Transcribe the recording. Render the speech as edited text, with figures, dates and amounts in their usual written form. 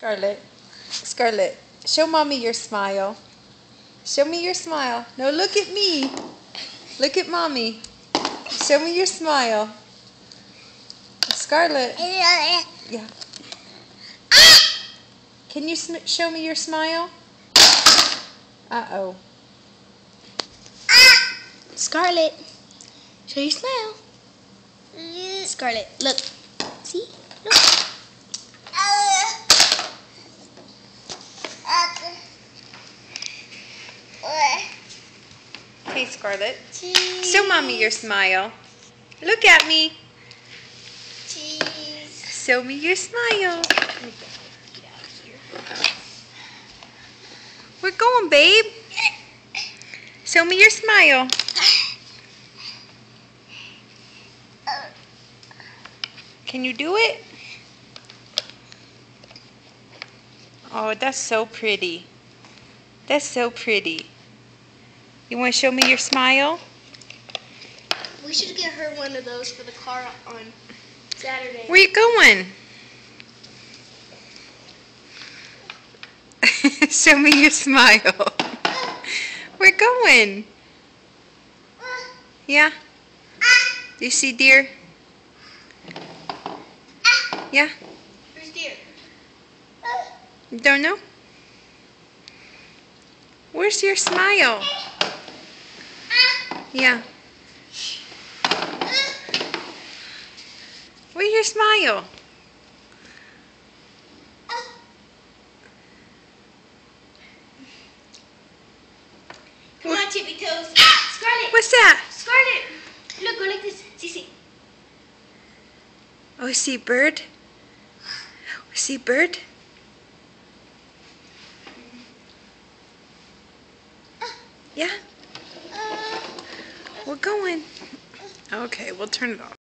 Scarlett, Scarlett, show mommy your smile. Show me your smile. No, look at me. Look at mommy. Show me your smile. Scarlett. Yeah. Can you show me your smile? Uh-oh. Scarlett, show your smile. Scarlett, look. See? Look. Hey, Scarlett. Cheese. Show mommy your smile. Look at me. Cheese. Show me your smile. Get out of here. We're going, babe. Show me your smile. Can you do it? Oh, that's so pretty. That's so pretty. You want to show me your smile? We should get her one of those for the car on Saturday. Where you going? Show me your smile. We're going. Yeah? Do you see deer? Yeah? Where's deer? You don't know? Where's your smile? Yeah. Where's your smile? Come on, Tippy Toes. Scarlett. What's that? Scarlett. Look, go like this. See. Oh, I see a bird. I see a bird. Yeah? We're going. Okay, we'll turn it off.